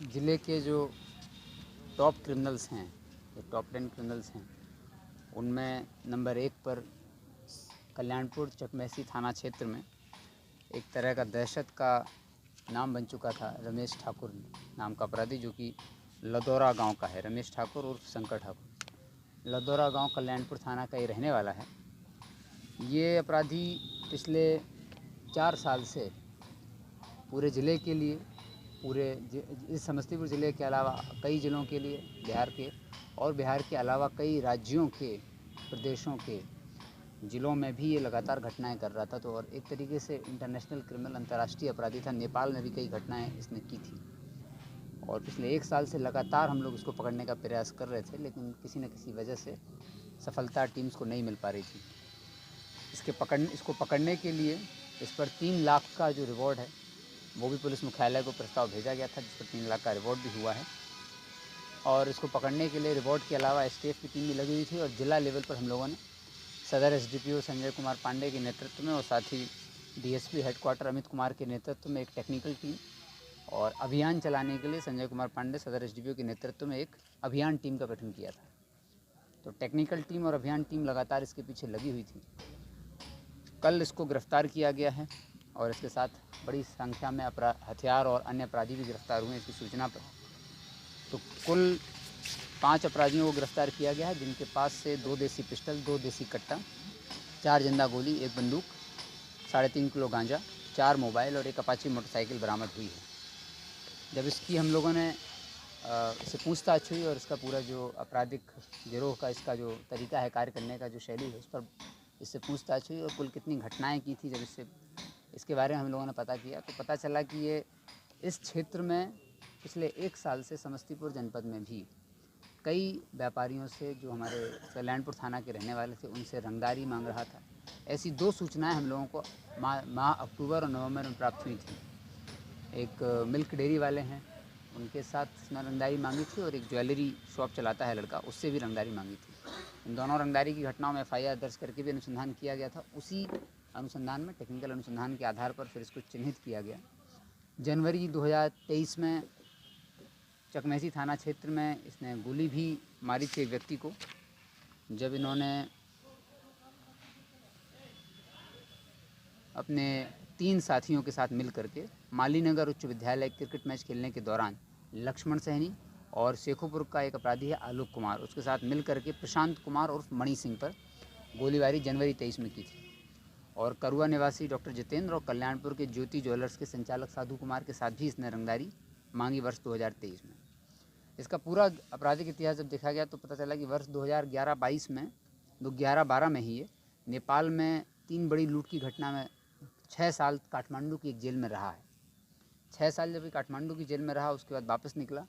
ज़िले के जो टॉप क्रिमिनल्स हैं, जो टॉप 10 क्रिमिनल्स हैं, उनमें नंबर 1 पर कल्याणपुर चकमेसी थाना क्षेत्र में एक तरह का दहशत का नाम बन चुका था रमेश ठाकुर नाम का अपराधी, जो कि लदौरा गांव का है। रमेश ठाकुर उर्फ शंकर ठाकुर लदौरा गांव कल्याणपुर थाना का ये रहने वाला है। ये अपराधी पिछले 4 साल से पूरे ज़िले के लिए, इस समस्तीपुर ज़िले के अलावा कई ज़िलों के लिए, बिहार के अलावा कई राज्यों के, प्रदेशों के ज़िलों में भी ये लगातार घटनाएं कर रहा था। तो और एक तरीके से इंटरनेशनल क्रिमिनल, अंतर्राष्ट्रीय अपराधी था। नेपाल में भी कई घटनाएं इसने की थी और पिछले 1 साल से लगातार हम लोग इसको पकड़ने का प्रयास कर रहे थे, लेकिन किसी न किसी वजह से सफलता टीम्स को नहीं मिल पा रही थी। इसको पकड़ने के लिए इस पर 3 लाख का जो रिवॉर्ड है वो भी पुलिस मुख्यालय को प्रस्ताव भेजा गया था, जिस पर 3 लाख का रिवॉर्ड भी हुआ है। और इसको पकड़ने के लिए रिवॉर्ड के अलावा एसटीएफ की टीम भी लगी हुई थी और जिला लेवल पर हम लोगों ने सदर एसडीपीओ संजय कुमार पांडे के नेतृत्व में और साथ ही डीएसपी हेडक्वार्टर अमित कुमार के नेतृत्व में एक टेक्निकल टीम, और अभियान चलाने के लिए संजय कुमार पांडे सदर एसडीपीओ के नेतृत्व में एक अभियान टीम का गठन किया था। तो टेक्निकल टीम और अभियान टीम लगातार इसके पीछे लगी हुई थी। कल इसको गिरफ्तार किया गया है और इसके साथ बड़ी संख्या में हथियार और अन्य अपराधी भी गिरफ्तार हुए इसकी सूचना पर। तो कुल 5 अपराधियों को गिरफ्तार किया गया है, जिनके पास से 2 देसी पिस्टल, 2 देसी कट्टा, 4 जिंदा गोली, 1 बंदूक, 3.5 किलो गांजा, 4 मोबाइल और 1 अपाची मोटरसाइकिल बरामद हुई है। जब इसकी हम लोगों ने इससे पूछताछ हुई और इसका पूरा जो आपराधिक गिरोह का इसका जो तरीका है कार्य करने का, जो शैली है, उस पर इससे पूछताछ हुई और कुल कितनी घटनाएं की थी, जब इसके बारे में हम लोगों ने पता किया तो पता चला कि ये इस क्षेत्र में पिछले 1 साल से समस्तीपुर जनपद में भी कई व्यापारियों से, जो हमारे कल्याणपुर थाना के रहने वाले थे, उनसे रंगदारी मांग रहा था। ऐसी 2 सूचनाएं हम लोगों को माह अक्टूबर और नवंबर में प्राप्त हुई थी। एक मिल्क डेयरी वाले हैं, उनके साथ इसने रंगदारी मांगी थी, और एक ज्वेलरी शॉप चलाता है लड़का, उससे भी रंगदारी मांगी थी। इन दोनों रंगदारी की घटनाओं में एफआईआर दर्ज करके भी अनुसंधान किया गया था। उसी अनुसंधान में, टेक्निकल अनुसंधान के आधार पर फिर इसको चिन्हित किया गया। जनवरी 2023 में चकमेसी थाना क्षेत्र में इसने गोली भी मारी थी एक व्यक्ति को, जब इन्होंने अपने 3 साथियों के साथ मिल करके मालीनगर उच्च विद्यालय क्रिकेट मैच खेलने के दौरान लक्ष्मण सहनी और शेखोपुर का एक अपराधी है आलोक कुमार, उसके साथ मिल करके प्रशांत कुमार उर्फ मणि सिंह पर गोलीबारी जनवरी 23 में की थी। और करुआ निवासी डॉक्टर जितेंद्र और कल्याणपुर के ज्योति ज्वेलर्स के संचालक साधु कुमार के साथ भी इसने रंगदारी मांगी वर्ष 2023 में। इसका पूरा आपराधिक इतिहास जब देखा गया तो पता चला कि वर्ष 2011-22 में, 2011-12 में ही ये नेपाल में 3 बड़ी लूट की घटना में 6 साल काठमांडू की एक जेल में रहा है। 6 साल जब ये काठमांडू की जेल में रहा, उसके बाद वापस निकला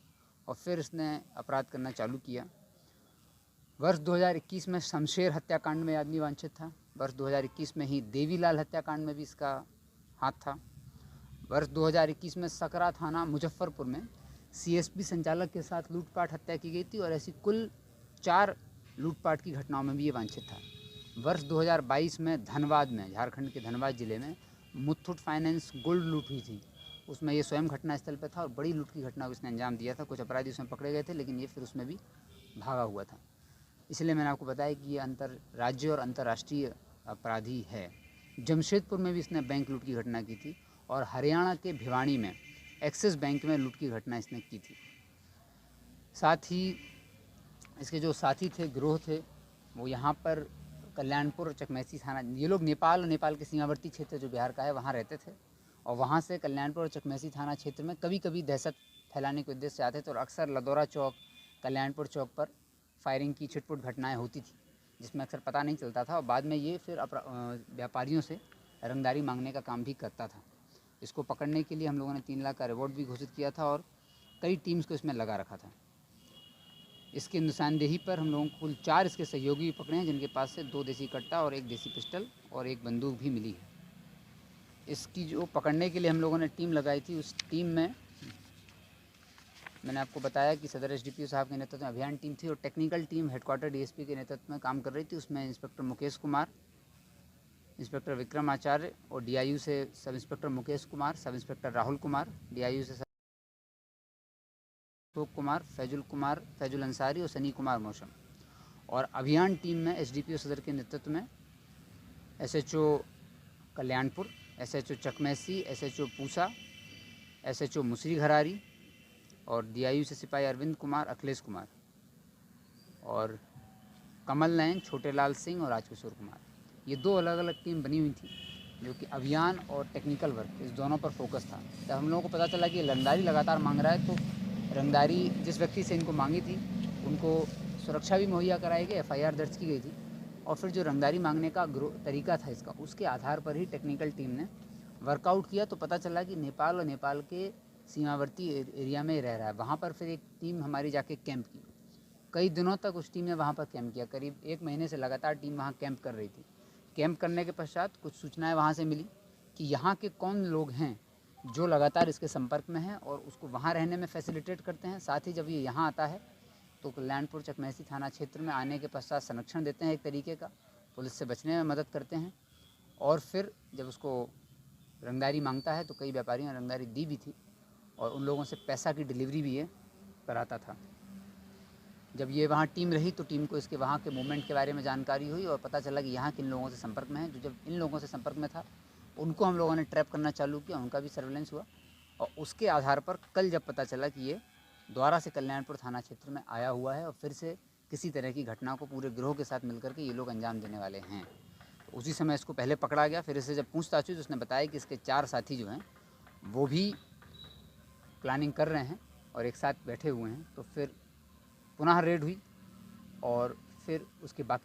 और फिर इसने अपराध करना चालू किया। वर्ष 2021 में शमशेर हत्याकांड में आदमी वांछित था। वर्ष 2021 में ही देवीलाल हत्याकांड में भी इसका हाथ था। वर्ष 2021 में सकरा थाना मुजफ्फरपुर में सीएसपी संचालक के साथ लूटपाट हत्या की गई थी, और ऐसी कुल 4 लूटपाट की घटनाओं में भी ये वांछित था। वर्ष 2022 में धनबाद में, झारखंड के धनबाद जिले में मुथूट फाइनेंस गोल्ड लूट हुई थी, उसमें ये स्वयं घटनास्थल पर था और बड़ी लूट की घटना को इसने अंजाम दिया था। कुछ अपराधी उसमें पकड़े गए थे, लेकिन ये फिर उसमें भी भागा हुआ था। इसलिए मैंने आपको बताया कि ये अंतर राज्य और अंतर्राष्ट्रीय अपराधी है। जमशेदपुर में भी इसने बैंक लूट की घटना की थी, और हरियाणा के भिवानी में एक्सिस बैंक में लूट की घटना इसने की थी। साथ ही इसके जो साथी थे, गिरोह थे, वो यहाँ पर कल्याणपुर और चकमेसी थाना, ये लोग नेपाल के सीमावर्ती क्षेत्र जो बिहार का है वहाँ रहते थे, और वहाँ से कल्याणपुर और चकमेसी थाना क्षेत्र में कभी कभी दहशत फैलाने के उद्देश्य से आते थे, और अक्सर लदौरा चौक, कल्याणपुर चौक पर फायरिंग की छिटपुट घटनाएं होती थी, जिसमें अक्सर पता नहीं चलता था, और बाद में ये फिर व्यापारियों से रंगदारी मांगने का काम भी करता था। इसको पकड़ने के लिए हम लोगों ने 3 लाख का रिवॉर्ड भी घोषित किया था और कई टीम्स को इसमें लगा रखा था। इसकी निशानदेही पर हम लोगों को कुल 4 इसके सहयोगी भी पकड़े हैं, जिनके पास से 2 देसी कट्टा और 1 देसी पिस्टल और 1 बंदूक भी मिली है। इसकी जो पकड़ने के लिए हम लोगों ने टीम लगाई थी, उस टीम में मैंने आपको बताया कि सदर एसडीपीओ साहब के नेतृत्व में अभियान टीम थी, और टेक्निकल टीम हेडक्वार्टर डीएसपी के नेतृत्व में काम कर रही थी। उसमें इंस्पेक्टर मुकेश कुमार, इंस्पेक्टर विक्रम आचार्य, और डीआईयू से sub inspector Mukesh Kumar, sub inspector Rahul Kumar, DIU से अशोक कुमार, फैजुल अंसारी और सनी कुमार मौसम। और अभियान टीम में एसडीपीओ सदर के नेतृत्व में SHO Kalyanpur, SHO Chakmaisi, SHO Pusa, SHO मुसरी घरारी और डीआईयू से सिपाही अरविंद कुमार, अखिलेश कुमार और कमल नयन, छोटे लाल सिंह और राजकिशोर कुमार। ये 2 अलग अलग टीम बनी हुई थी जो कि अभियान और टेक्निकल वर्क इस दोनों पर फोकस था। जब हम लोगों को पता चला कि रंगदारी लगातार मांग रहा है, तो रंगदारी जिस व्यक्ति से इनको मांगी थी उनको सुरक्षा भी मुहैया कराई गई, एफआईआर दर्ज की गई थी। और फिर जो रंगदारी मांगने का तरीका था इसका, उसके आधार पर ही टेक्निकल टीम ने वर्कआउट किया। तो पता चला कि नेपाल और नेपाल के सीमावर्ती एरिया में रह रहा है। वहाँ पर फिर एक टीम हमारी जाके कैंप की। कई दिनों तक उस टीम ने वहाँ पर कैंप किया। करीब 1 महीने से लगातार टीम वहाँ कैंप कर रही थी। कैंप करने के पश्चात कुछ सूचनाएं वहाँ से मिली कि यहाँ के कौन लोग हैं जो लगातार इसके संपर्क में हैं और उसको वहाँ रहने में फैसिलिटेट करते हैं। साथ ही जब ये यहाँ आता है तो कल्याणपुर चकमैसी थाना क्षेत्र में आने के पश्चात संरक्षण देते हैं, एक तरीके का पुलिस से बचने में मदद करते हैं। और फिर जब उसको रंगदारी मांगता है तो कई व्यापारियों ने रंगदारी दी भी थी और उन लोगों से पैसा की डिलीवरी भी ये कराता था। जब ये वहाँ टीम रही तो टीम को इसके वहाँ के मूवमेंट के बारे में जानकारी हुई और पता चला कि यहाँ किन लोगों से संपर्क में है। जो जब इन लोगों से संपर्क में था उनको हम लोगों ने ट्रैप करना चालू किया, उनका भी सर्वेलेंस हुआ। और उसके आधार पर कल जब पता चला कि ये दोबारा से कल्याणपुर थाना क्षेत्र में आया हुआ है और फिर से किसी तरह की घटना को पूरे गिरोह के साथ मिलकर के ये लोग अंजाम देने वाले हैं, तो उसी समय इसको पहले पकड़ा गया। फिर इससे जब पूछताछ हुई तो उसने बताया कि इसके 4 साथी जो हैं वो भी प्लानिंग कर रहे हैं और एक साथ बैठे हुए हैं। तो फिर पुनः रेड हुई और फिर उसके बाकी